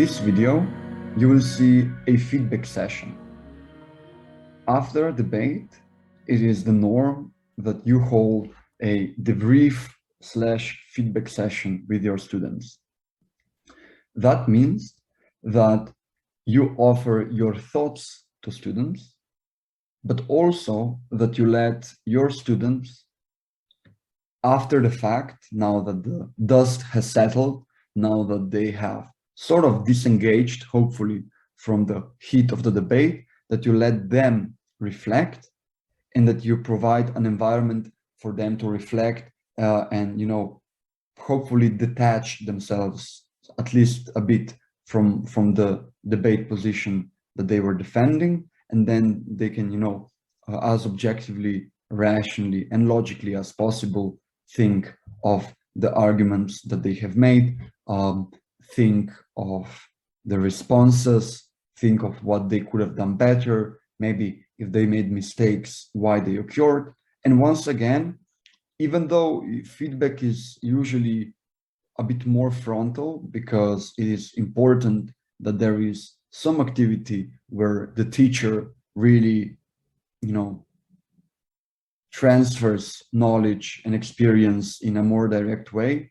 this video, you will see a feedback session. After a debate, it is the norm that you hold a debrief/feedback session with your students. That means that you offer your thoughts to students, but also that you let your students, after the fact, now that the dust has settled, now that they have sort of disengaged, hopefully, from the heat of the debate, that you let them reflect and that you provide an environment for them to reflect and, hopefully detach themselves at least a bit from the debate position that they were defending, and then they can, as objectively, rationally, and logically as possible, think of the arguments that they have made, think of the responses, think of what they could have done better, maybe if they made mistakes, why they occurred. And once again, even though feedback is usually a bit more frontal, because it is important that there is some activity where the teacher really, transfers knowledge and experience in a more direct way,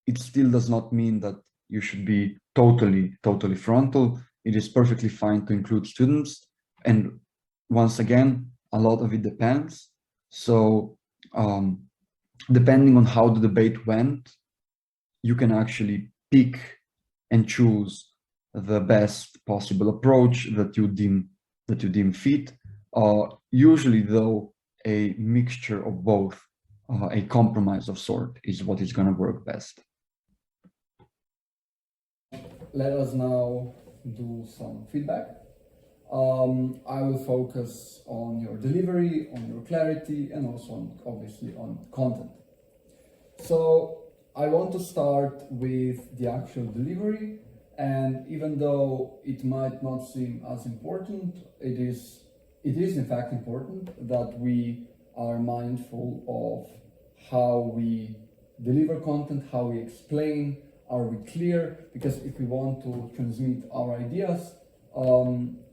it still does not mean that you should be totally frontal. It is perfectly fine to include students. And once again, a lot of it depends. So depending on how the debate went, you can actually pick and choose the best possible approach that you deem fit. Usually, though, a mixture of both, a compromise of sort, is what is going to work best. Let us now do some feedback. I will focus on your delivery, on your clarity, and also obviously on content. So I want to start with the actual delivery, and even though it might not seem as important, it is in fact important that we are mindful of how we deliver content, how we explain, are we clear? Because if we want to transmit our ideas,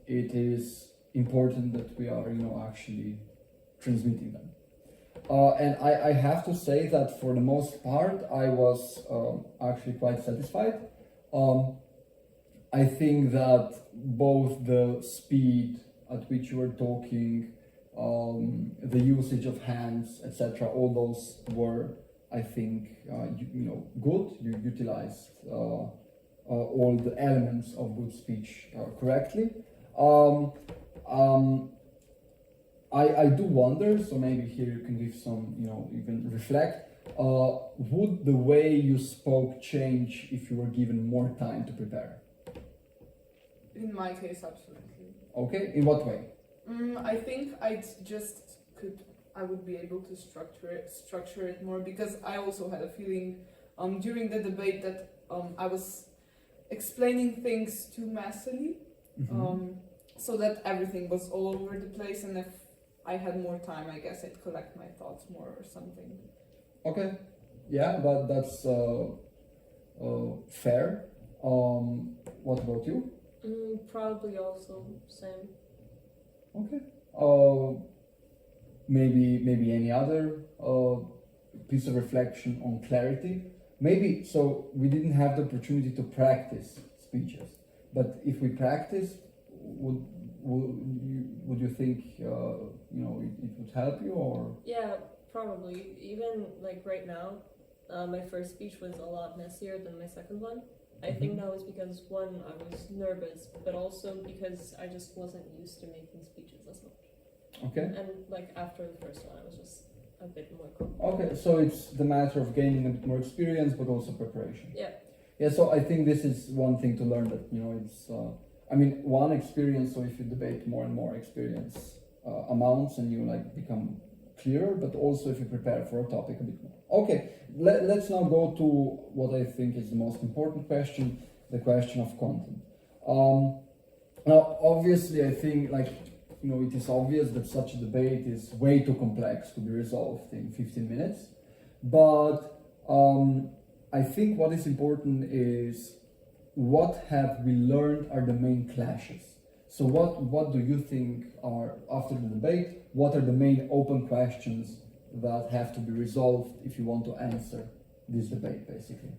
it is important that we are, actually transmitting them. And I have to say that for the most part, I was actually quite satisfied. I think that both the speed at which you were talking, the usage of hands, etc., all those were, I think, good. You utilized all the elements of good speech correctly. I do wonder, so maybe here you can give some, you can reflect. Would the way you spoke change if you were given more time to prepare? In my case, absolutely. Okay, in what way? I think I would be able to structure it more, because I also had a feeling during the debate that I was explaining things too messily, so that everything was all over the place, and if I had more time, I guess I'd collect my thoughts more or something. Okay, yeah, but that's fair. What about you? Probably also same. Okay. Maybe any other piece of reflection on clarity. Maybe, so we didn't have the opportunity to practice speeches, but if we practice, would you think it would help you, or? Yeah, probably. Even like right now, my first speech was a lot messier than my second one. I think that was because, one, I was nervous, but also because I just wasn't used to making speeches as much. Okay. And like after the first one, I was just a bit more confident. Okay, so it's the matter of gaining a bit more experience, but also preparation. Yeah. Yeah, so I think this is one thing to learn, that, it's, one experience, so if you debate more and more, experience amounts and you become clearer, but also if you prepare for a topic a bit more. Okay, let's now go to what I think is the most important question, the question of content. Now, obviously, I think it is obvious that such a debate is way too complex to be resolved in 15 minutes. But I think what is important is what have we learned are the main clashes. So what do you think are, after the debate, what are the main open questions that have to be resolved if you want to answer this debate, basically?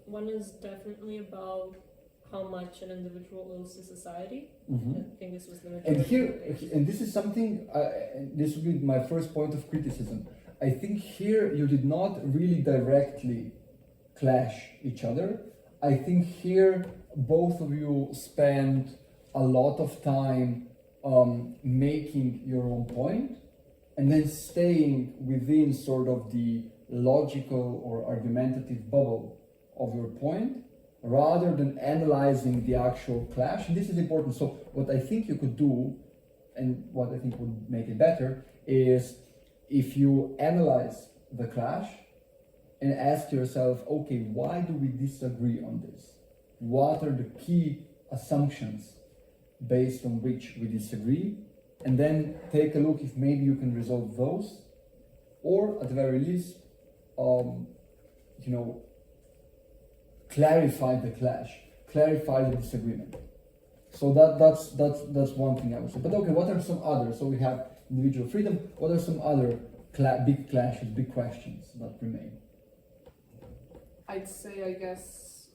One is definitely about how much an individual owes to society. Mm-hmm. I think this was the majority. And here, and this is something, this would be my first point of criticism. I think here you did not really directly clash each other. I think here both of you spent a lot of time making your own point and then staying within sort of the logical or argumentative bubble of your point rather than analyzing the actual clash. And this is important. So what I think you could do, and what I think would make it better, is if you analyze the clash and ask yourself, okay, why do we disagree on this? What are the key assumptions based on which we disagree? And then take a look if maybe you can resolve those, or at the very least, clarify the clash, clarify the disagreement. So that's one thing I would say. But okay, what are some others? So we have individual freedom. What are some other big clashes, big questions that remain? I'd say, I guess,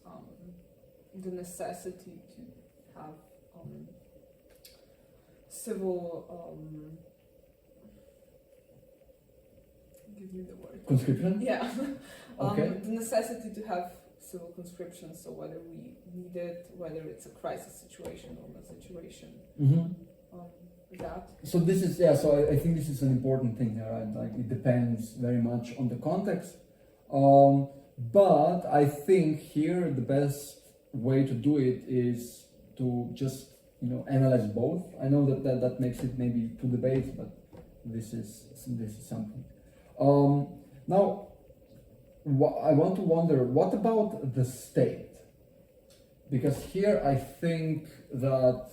the necessity to have civil. Give me the word. Conscription? Yeah. Okay. The necessity to have civil conscription. So whether we need it, whether it's a crisis situation or a situation. Mm-hmm. That. So this is, yeah, so I think this is an important thing, right? Like it depends very much on the context. But I think here the best way to do it is to just, analyze both. I know that makes it maybe two debates, but this is something. Now, I want to wonder, what about the state? Because here I think that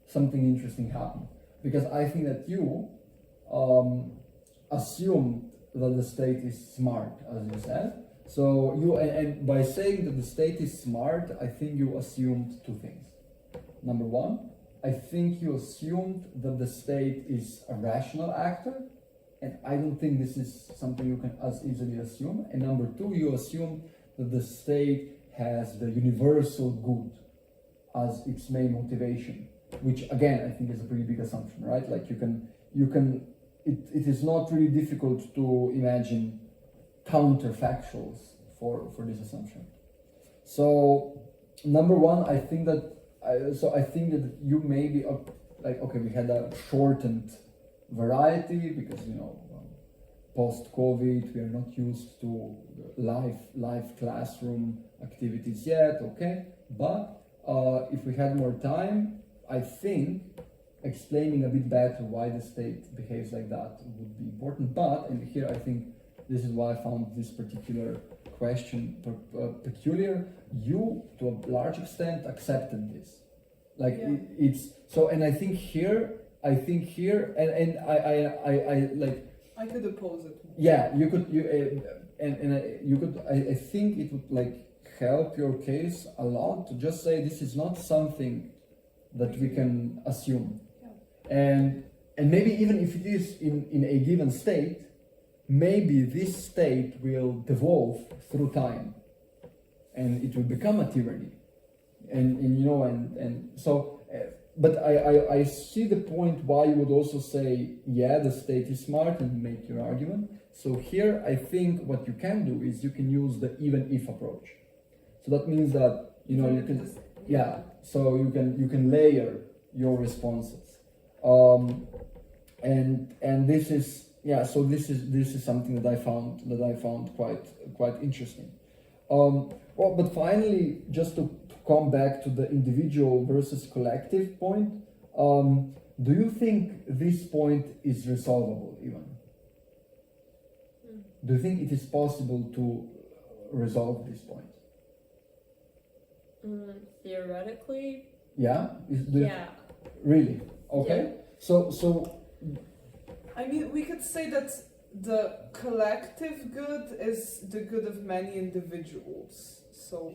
something interesting happened. Because I think that you assumed that the state is smart, as you said. So you, and by saying that the state is smart, I think you assumed two things. Number one, I think you assumed that the state is a rational actor, and I don't think this is something you can as easily assume. And number two, you assume that the state has the universal good as its main motivation, which again I think is a pretty big assumption, right? Like it is not really difficult to imagine counterfactuals for this assumption. So number one, I think that you may be okay, we had a shortened variety because post-COVID we are not used to live classroom activities yet, okay, but if we had more time, I think explaining a bit better why the state behaves like that would be important. But, and here I think this is why I found this particular question peculiar, you to a large extent accepted this. Like yeah. It's so, and I think here, and I like. I could oppose it. Yeah, you could, you could. I think it would like help your case a lot to just say this is not something that we can assume, yeah. and maybe even if it is in a given state, maybe this state will devolve through time, and it will become a tyranny, and so. But I see the point why you would also say, yeah, the state is smart and make your argument. So here, I think what you can do is you can use the even if approach. So that means that you can, yeah. So you can layer your responses, and this is, yeah. So this is something that I found quite interesting. Well, but finally, just to come back to the individual versus collective point, do you think this point is resolvable even? Do you think it is possible to resolve this point? Theoretically, yeah. Yeah. Really? Okay. Yeah. So. I mean, we could say that the collective good is the good of many individuals. So,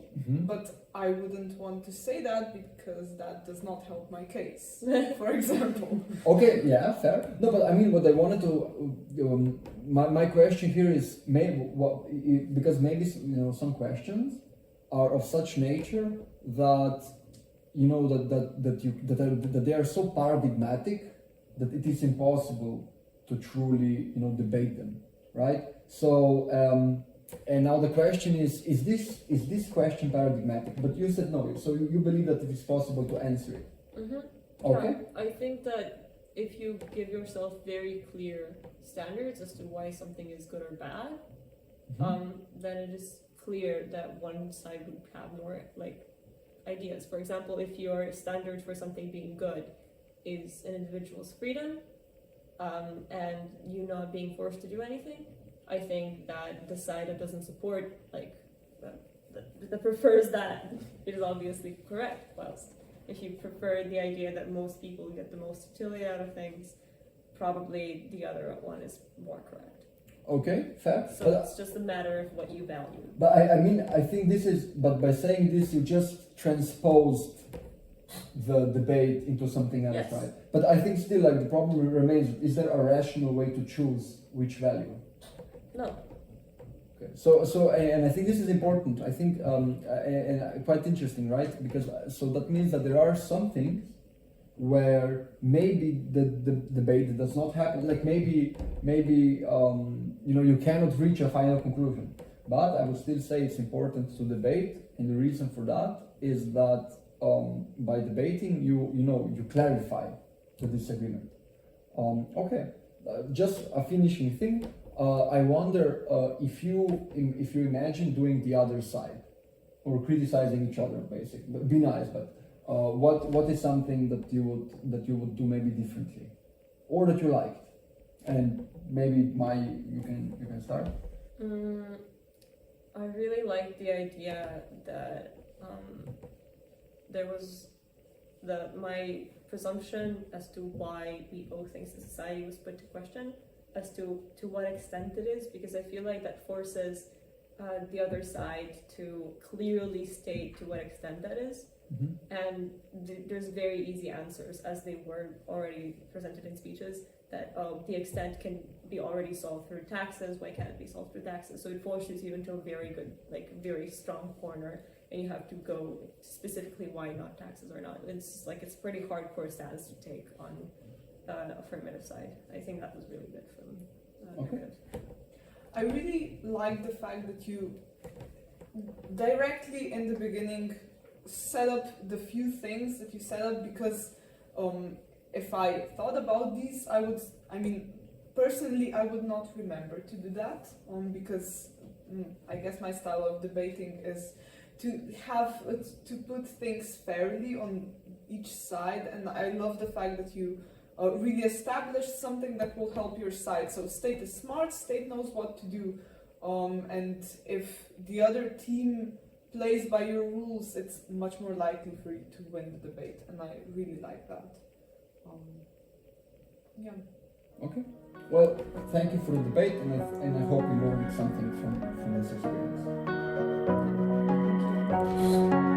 but I wouldn't want to say that because that does not help my case, for example. Okay, yeah, fair. No, but I mean, what I wanted to, my question here is maybe because maybe some questions are of such nature that that they are so paradigmatic that it is impossible to truly debate them, right? So. And now the question is this question paradigmatic? But you said no, so you believe that it is possible to answer it. Okay. Yeah, I think that if you give yourself very clear standards as to why something is good or bad, then it is clear that one side would have more like ideas. For example, if your standard for something being good is an individual's freedom, and you not being forced to do anything, I think that the side that doesn't support, like, that prefers that, it is obviously correct. Whilst if you prefer the idea that most people get the most utility out of things, probably the other one is more correct. Okay, fair. So it's just a matter of what you value. But I mean, I think this is, but by saying this, you just transposed the debate into something else, Yes. right? But I think still, like, the problem remains, is there a rational way to choose which value? No. Okay. So and I think this is important. I think and quite interesting, right? Because so that means that there are some things where maybe the debate does not happen. Like maybe you cannot reach a final conclusion. But I would still say it's important to debate, and the reason for that is that by debating you clarify the disagreement. Okay, just a finishing thing. I wonder if you imagine doing the other side, or criticizing each other, basically. But be nice. But what is something that you would do maybe differently, or that you liked, and maybe you can start. I really like the idea that there was my presumption as to why we owe things to society was put to question. As to what extent it is, because I feel like that forces the other side to clearly state to what extent that is. And there's very easy answers, as they were already presented in speeches, that the extent can be already solved through taxes. Why can't it be solved through taxes? So it forces you into a very good, like very strong corner, and you have to go specifically why not taxes or not. It's pretty hardcore stance to take on affirmative side. I think that was really good from Okay. I really like the fact that you directly in the beginning set up the few things that you set up, because if I thought about these, personally I would not remember to do that, because I guess my style of debating is to have to put things fairly on each side, and I love the fact that you really establish something that will help your side. So state is smart, state knows what to do, and if the other team plays by your rules, it's much more likely for you to win the debate, and I really like that. Yeah. Okay. Well, thank you for the debate, and I hope you learned something from this experience. Thank you.